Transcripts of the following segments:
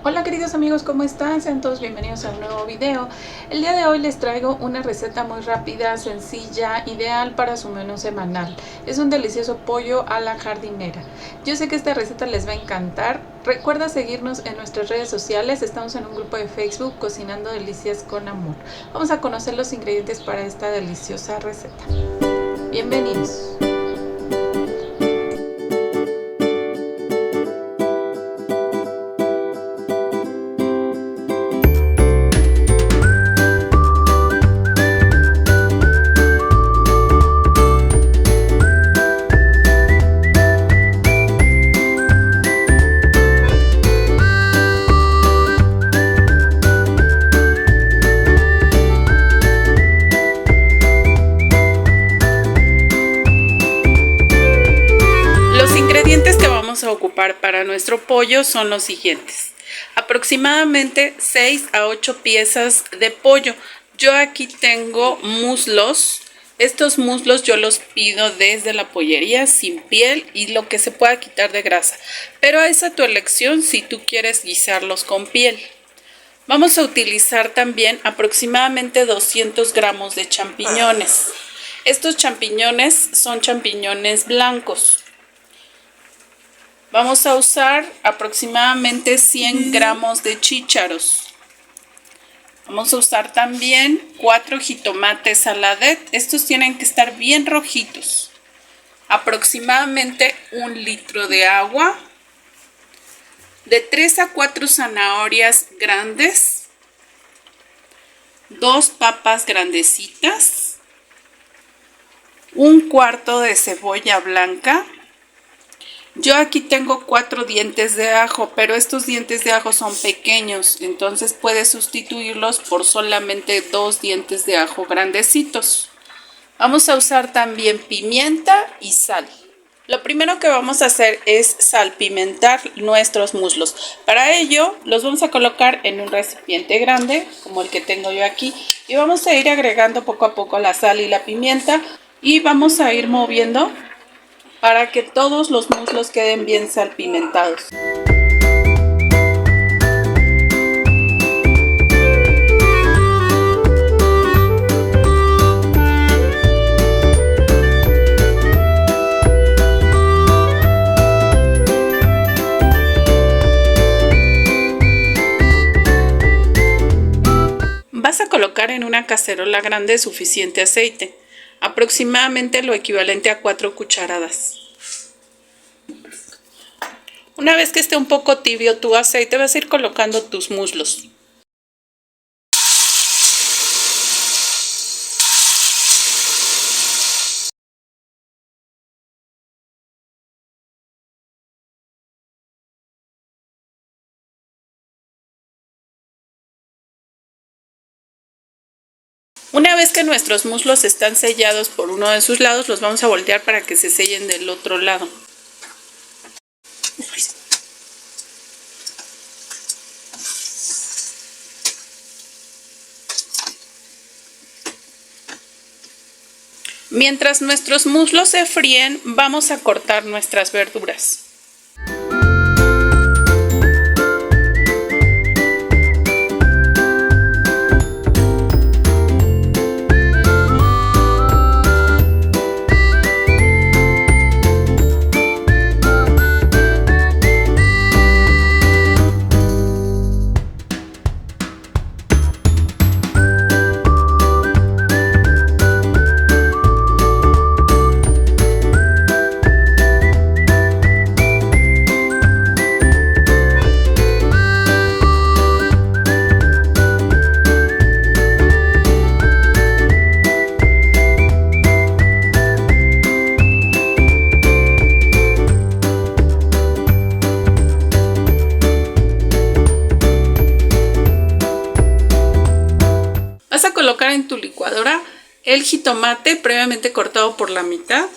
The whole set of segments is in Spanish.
Hola queridos amigos, ¿cómo están? Sean todos bienvenidos a un nuevo video. El día de hoy les traigo una receta muy rápida, sencilla, ideal para su menú semanal. Es un delicioso pollo a la jardinera. Yo sé que esta receta les va a encantar. Recuerda seguirnos en nuestras redes sociales. Estamos en un grupo de Facebook, Cocinando Delicias con Amor. Vamos a conocer los ingredientes para esta deliciosa receta. Bienvenidos. A ocupar para nuestro pollo son los siguientes: aproximadamente 6 a 8 piezas de pollo. Yo aquí tengo muslos. Estos muslos yo los pido desde la pollería sin piel y lo que se pueda quitar de grasa, pero es a tu elección si tú quieres guisarlos con piel. Vamos a utilizar también aproximadamente 200 gramos de champiñones. Estos champiñones son champiñones blancos. Vamos a usar aproximadamente 100 gramos de chícharos. Vamos a usar también 4 jitomates saladet. Estos tienen que estar bien rojitos. Aproximadamente 1 litro de agua. De 3 a 4 zanahorias grandes. 2 papas grandecitas. 1/4 de cebolla blanca. Yo aquí tengo 4 dientes de ajo, pero estos dientes de ajo son pequeños, entonces puedes sustituirlos por solamente 2 dientes de ajo grandecitos. Vamos a usar también pimienta y sal. Lo primero que vamos a hacer es salpimentar nuestros muslos. Para ello los vamos a colocar en un recipiente grande, como el que tengo yo aquí, y vamos a ir agregando poco a poco la sal y la pimienta y vamos a ir moviendo para que todos los muslos queden bien salpimentados. Vas a colocar en una cacerola grande suficiente aceite. Aproximadamente lo equivalente a 4 cucharadas. Una vez que esté un poco tibio tu aceite, vas a ir colocando tus muslos. Una vez que nuestros muslos están sellados por uno de sus lados, los vamos a voltear para que se sellen del otro lado. Mientras nuestros muslos se fríen, vamos a cortar nuestras verduras. Colocar en tu licuadora el jitomate previamente cortado por la mitad.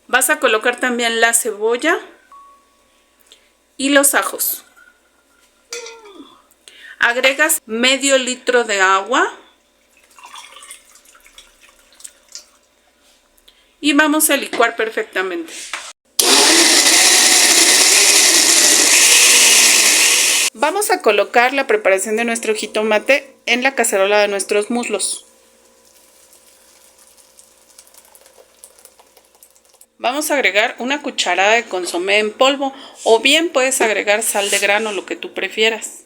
Vas a colocar también la cebolla y los ajos. Agregas medio litro de agua y vamos a licuar perfectamente. Vamos a colocar la preparación de nuestro jitomate en la cacerola de nuestros muslos. Vamos a agregar una cucharada de consomé en polvo o bien puedes agregar sal de grano, lo que tú prefieras.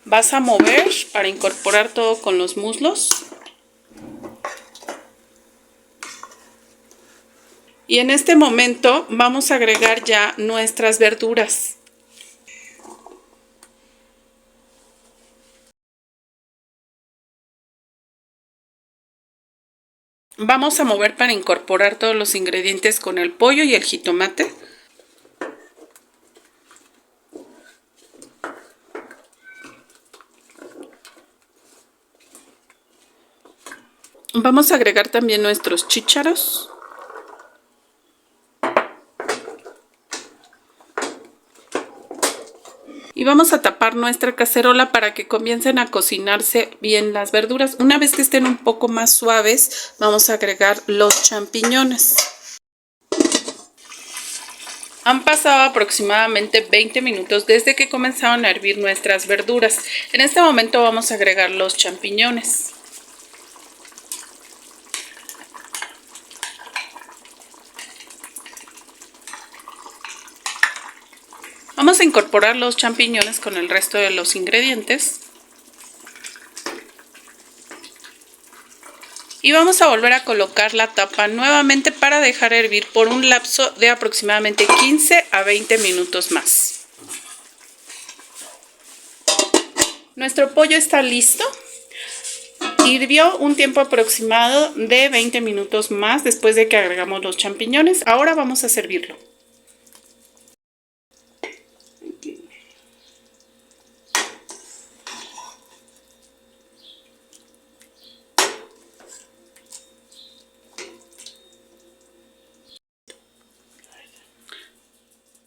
Vas a mover para incorporar todo con los muslos. Y en este momento vamos a agregar ya nuestras verduras. Vamos a mover para incorporar todos los ingredientes con el pollo y el jitomate. Vamos a agregar también nuestros chícharos. Y vamos a tapar nuestra cacerola para que comiencen a cocinarse bien las verduras. Una vez que estén un poco más suaves, vamos a agregar los champiñones. Han pasado aproximadamente 20 minutos desde que comenzaron a hervir nuestras verduras. En este momento vamos a agregar los champiñones. Vamos a incorporar los champiñones con el resto de los ingredientes. Y vamos a volver a colocar la tapa nuevamente para dejar hervir por un lapso de aproximadamente 15 a 20 minutos más. Nuestro pollo está listo. Hirvió un tiempo aproximado de 20 minutos más después de que agregamos los champiñones. Ahora vamos a servirlo.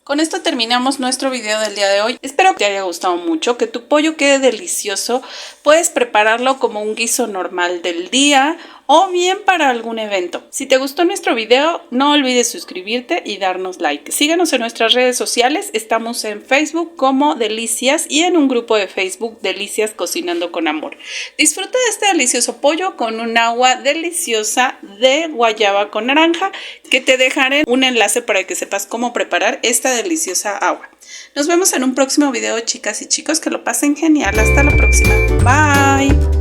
Con esto terminamos nuestro video del día de hoy. Espero que te haya gustado mucho, que tu pollo quede delicioso. Puedes prepararlo como un guiso normal del día o bien para algún evento. Si te gustó nuestro video, no olvides suscribirte y darnos like. Síguenos en nuestras redes sociales. Estamos en Facebook como Delicias y en un grupo de Facebook Delicias Cocinando con Amor. Disfruta de este delicioso pollo con un agua deliciosa de guayaba con naranja, que te dejaré un enlace para que sepas cómo preparar esta deliciosa agua. Nos vemos en un próximo video, chicas y chicos. Que lo pasen genial. Hasta la próxima. Bye.